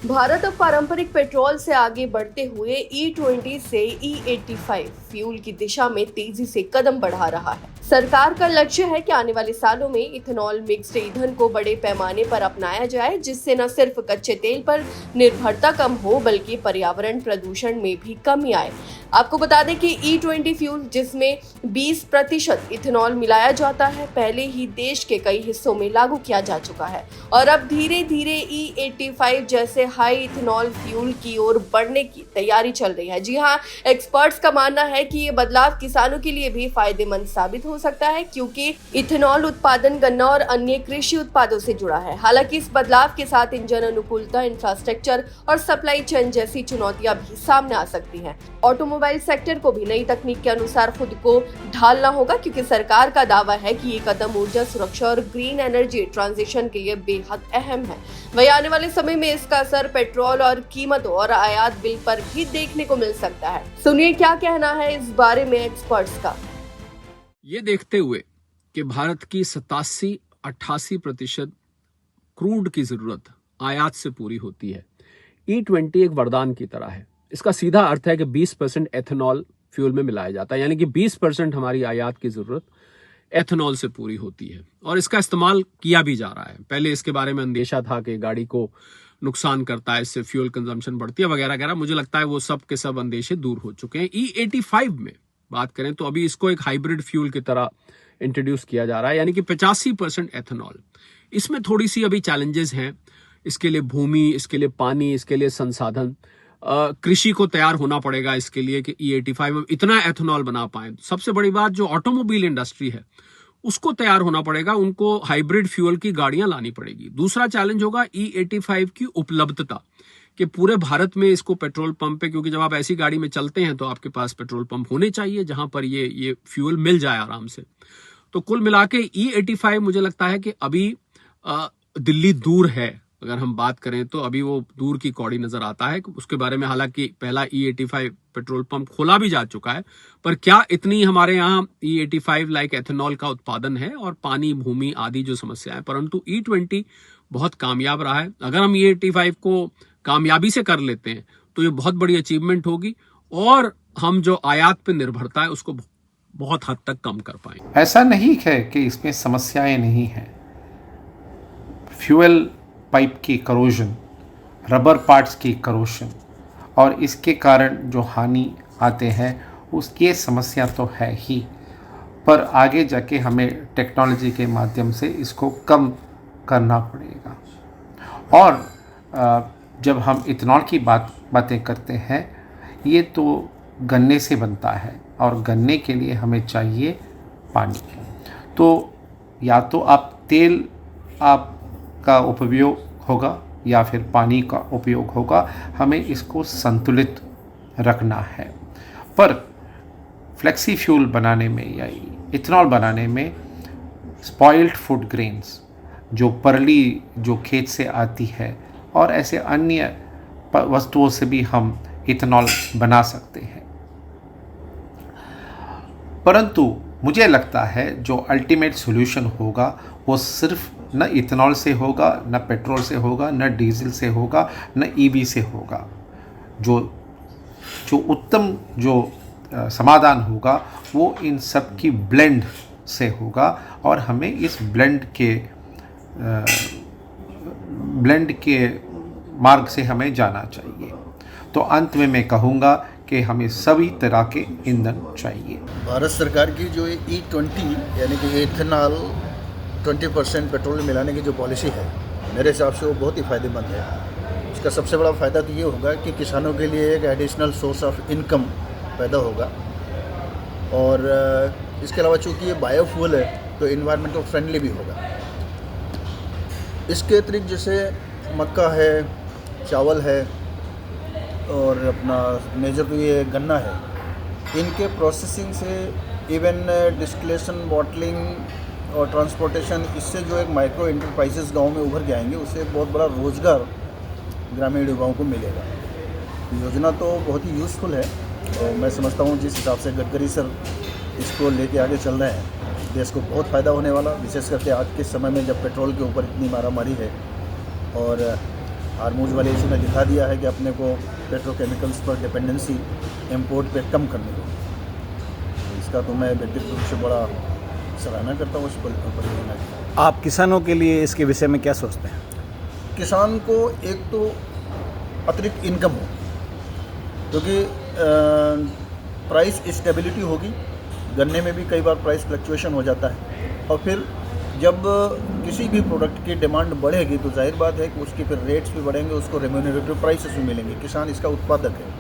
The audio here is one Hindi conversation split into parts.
भारत अब पारंपरिक पेट्रोल से आगे बढ़ते हुए E20 से E85 फ्यूल की दिशा में तेजी से कदम बढ़ा रहा है। सरकार का लक्ष्य है कि आने वाले सालों में इथेनॉल मिक्स्ड ईंधन को बड़े पैमाने पर अपनाया जाए, जिससे न सिर्फ कच्चे तेल पर निर्भरता कम हो बल्कि पर्यावरण प्रदूषण में भी कमी आए। आपको बता दें कि E20 फ्यूल, जिसमें 20% इथेनॉल मिलाया जाता है, पहले ही देश के कई हिस्सों में लागू किया जा चुका है और अब धीरे धीरे E85 जैसे हाई इथेनॉल फ्यूल की ओर बढ़ने की तैयारी चल रही है। जी हाँ, एक्सपर्ट्स का मानना है कि ये बदलाव किसानों के लिए भी फायदेमंद साबित हो सकता है, क्योंकि इथेनॉल उत्पादन गन्ना और अन्य कृषि उत्पादों से जुड़ा है। हालांकि इस बदलाव के साथ इंजन अनुकूलता, इंफ्रास्ट्रक्चर और सप्लाई चेन जैसी चुनौतियां भी सामने आ सकती हैं। ऑटोमोबाइल सेक्टर को भी नई तकनीक के अनुसार खुद को ढालना होगा, क्योंकि सरकार का दावा है कि ये कदम ऊर्जा सुरक्षा और ग्रीन एनर्जी ट्रांजिशन के लिए बेहद अहम है। वहीं आने वाले समय में इसका असर पेट्रोल और कीमतों और आयात बिल पर भी देखने को मिल सकता है। सुनिए क्या कहना है इस बारे में एक्सपर्ट्स का। ये देखते हुए कि भारत की 87-88% क्रूड की जरूरत आयात से पूरी होती है, E20 एक वरदान की तरह है। इसका सीधा अर्थ है कि 20% एथेनॉल फ्यूल में मिलाया जाता है, यानी कि 20% हमारी आयात की जरूरत एथेनॉल से पूरी होती है और इसका इस्तेमाल किया भी जा रहा है। पहले इसके बारे में अंदेशा था कि गाड़ी को नुकसान करता है, इससे फ्यूल कंजम्पशन बढ़ती है वगैरह वगैरह। मुझे लगता है वो सब के सब अंदेशे दूर हो चुके हैं। E85 में बात करें तो अभी इसको एक हाइब्रिड फ्यूल की तरह इंट्रोड्यूस किया जा रहा है, यानी कि 85% एथेनॉल। इसमें थोड़ी सी अभी चैलेंजेस हैं। इसके लिए भूमि, इसके लिए पानी, इसके लिए संसाधन, कृषि को तैयार होना पड़ेगा इसके लिए कि E85 में इतना एथेनॉल बना पाए। सबसे बड़ी बात, जो ऑटोमोबाइल इंडस्ट्री है उसको तैयार होना पड़ेगा, उनको हाइब्रिड फ्यूल की गाड़ियां लानी पड़ेगी। दूसरा चैलेंज होगा E85 की उपलब्धता, कि पूरे भारत में इसको पेट्रोल पंप पे, क्योंकि जब आप ऐसी गाड़ी में चलते हैं तो आपके पास पेट्रोल पंप होने चाहिए जहां पर ये फ्यूल मिल जाए आराम से। तो कुल मिला के E85 मुझे लगता है कि अभी दिल्ली दूर है। अगर हम बात करें तो अभी वो दूर की कौड़ी नजर आता है। उसके बारे में हालांकि पहला E85 पेट्रोल पंप खोला भी जा चुका है, पर क्या इतनी हमारे यहाँ E85 लाइक एथेनॉल का उत्पादन है और पानी, भूमि आदि जो समस्या है। परंतु E20 बहुत कामयाब रहा है। अगर हम E85 को कामयाबी से कर लेते हैं तो ये बहुत बड़ी अचीवमेंट होगी और हम जो आयात पे निर्भरता है उसको बहुत हद तक कम कर पाएंगे। ऐसा नहीं है कि इसमें समस्याएं नहीं हैं। फ्यूल पाइप की करोजन, रबर पार्ट्स की करोजन और इसके कारण जो हानि आते हैं उसकी समस्या तो है ही, पर आगे जाके हमें टेक्नोलॉजी के माध्यम से इसको कम करना पड़ेगा। और जब हम इथेनॉल की बातें करते हैं, ये तो गन्ने से बनता है और गन्ने के लिए हमें चाहिए पानी। तो या तो आप तेल का उपयोग होगा या फिर पानी का उपयोग होगा, हमें इसको संतुलित रखना है। पर फ्लेक्सी फ्यूल बनाने में या इथेनॉल बनाने में स्पॉइल्ड फूड ग्रेन्स, जो परली जो खेत से आती है और ऐसे अन्य वस्तुओं से भी हम इथेनॉल बना सकते हैं। परंतु मुझे लगता है जो अल्टीमेट सॉल्यूशन होगा वो सिर्फ न इथेनॉल से होगा, न पेट्रोल से होगा, न डीजल से होगा, न ईवी से होगा। जो उत्तम समाधान होगा वो इन सब की ब्लेंड से होगा और हमें इस ब्लेंड के मार्ग से हमें जाना चाहिए। तो अंत में मैं कहूँगा कि हमें सभी तरह के ईंधन चाहिए। भारत सरकार की जो E20 यानी कि इथेनॉल 20% पेट्रोल में मिलाने की जो पॉलिसी है, मेरे हिसाब से वो बहुत ही फ़ायदेमंद है। इसका सबसे बड़ा फ़ायदा तो ये होगा कि किसानों के लिए एक एडिशनल सोर्स ऑफ इनकम पैदा होगा और इसके अलावा चूँकि ये बायोफ्यूल है तो इन्वायरमेंटल फ्रेंडली भी होगा। इसके अतिरिक्त जैसे मक्का है, चावल है और अपना मेजर तो ये गन्ना है, इनके प्रोसेसिंग से इवन डिस्टिलेशन, बॉटलिंग और ट्रांसपोर्टेशन, इससे जो एक माइक्रो इंटरप्राइजेस गांव में उभर के आएंगे, उससे बहुत बड़ा रोज़गार ग्रामीण युवाओं को मिलेगा। योजना तो बहुत ही यूज़फुल है और मैं समझता हूँ जिस हिसाब से गडकरी सर इसको लेके आगे चल रहे हैं, देश को बहुत फ़ायदा होने वाला, विशेष करके आज के समय में जब पेट्रोल के ऊपर इतनी मारामारी है और हार्मोज वाले इशू ने दिखा दिया है कि अपने को पेट्रोकेमिकल्स पर डिपेंडेंसी इंपोर्ट पे कम करनी होगी। तो इसका तो मैं व्यक्तिगत रूप से बड़ा सराहना करता हूँ उस परियोजना की। आप किसानों के लिए इसके विषय में क्या सोचते हैं? किसान को एक तो अतिरिक्त इनकम हो, क्योंकि प्राइस स्टेबिलिटी होगी। गन्ने में भी कई बार प्राइस फ्लक्चुएशन हो जाता है, और फिर जब किसी भी प्रोडक्ट की डिमांड बढ़ेगी तो जाहिर बात है कि उसके फिर रेट्स भी बढ़ेंगे, उसको रेम्यूनरेटिव प्राइसेस भी मिलेंगे। किसान इसका उत्पादक है,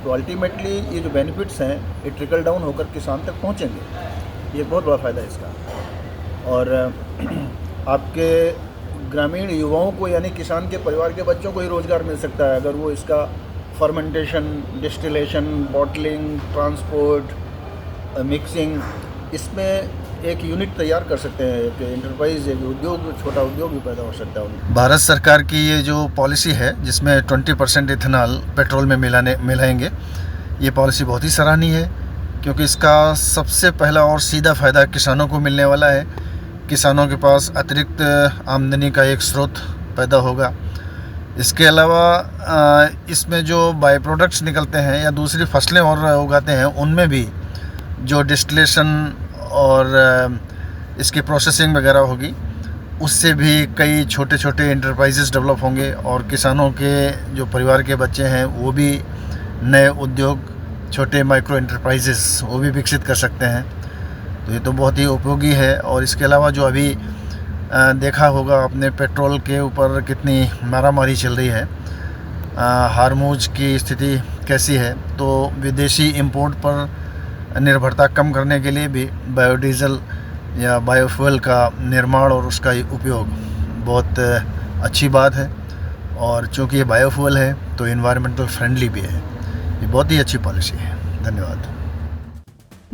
तो अल्टीमेटली ये जो बेनिफिट्स हैं ये ट्रिकल डाउन होकर किसान तक पहुंचेंगे। ये बहुत बड़ा फ़ायदा है इसका। और आपके ग्रामीण युवाओं को, यानी किसान के परिवार के बच्चों को ही रोज़गार मिल सकता है अगर वो इसका fermentation, distillation, bottling, transport, mixing, इसमें एक यूनिट तैयार कर सकते हैं। एक एंटरप्राइज, एक उद्योग, छोटा उद्योग भी पैदा हो सकता है। भारत सरकार की ये जो पॉलिसी है जिसमें 20% इथेनॉल पेट्रोल में मिलाएंगे, ये पॉलिसी बहुत ही सराहनीय है, क्योंकि इसका सबसे पहला और सीधा फ़ायदा किसानों को मिलने वाला है। किसानों के पास अतिरिक्त आमदनी का एक स्रोत पैदा होगा। इसके अलावा इसमें जो बाई प्रोडक्ट्स निकलते हैं या दूसरी फसलें और उगाते हैं, उनमें भी जो डिस्टिलेशन और इसकी प्रोसेसिंग वगैरह होगी, उससे भी कई छोटे छोटे एंटरप्राइजेस डेवलप होंगे, और किसानों के जो परिवार के बच्चे हैं वो भी नए उद्योग, छोटे माइक्रो एंटरप्राइजेस वो भी विकसित कर सकते हैं। तो ये तो बहुत ही उपयोगी है। और इसके अलावा जो अभी देखा होगा आपने, पेट्रोल के ऊपर कितनी मारामारी चल रही है, हार्मोज की स्थिति कैसी है, तो विदेशी इंपोर्ट पर निर्भरता कम करने के लिए भी बायोडीज़ल या बायोफ्यूल का निर्माण और उसका उपयोग बहुत अच्छी बात है। और चूँकि ये बायोफ्यूल है तो इन्वायरमेंटल फ्रेंडली भी है। ये बहुत ही अच्छी पॉलिसी है। धन्यवाद।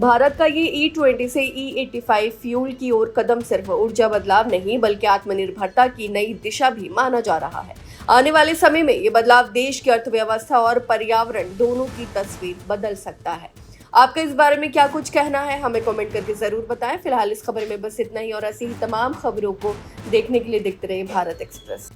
भारत का ये E20 से E85 फ्यूल की ओर कदम सिर्फ ऊर्जा बदलाव नहीं बल्कि आत्मनिर्भरता की नई दिशा भी माना जा रहा है। आने वाले समय में ये बदलाव देश की अर्थव्यवस्था और पर्यावरण दोनों की तस्वीर बदल सकता है। आपका इस बारे में क्या कुछ कहना है, हमें कमेंट करके जरूर बताएं। फिलहाल इस खबर में बस इतना ही, और ऐसी ही तमाम खबरों को देखने के लिए देखते रहिए भारत एक्सप्रेस।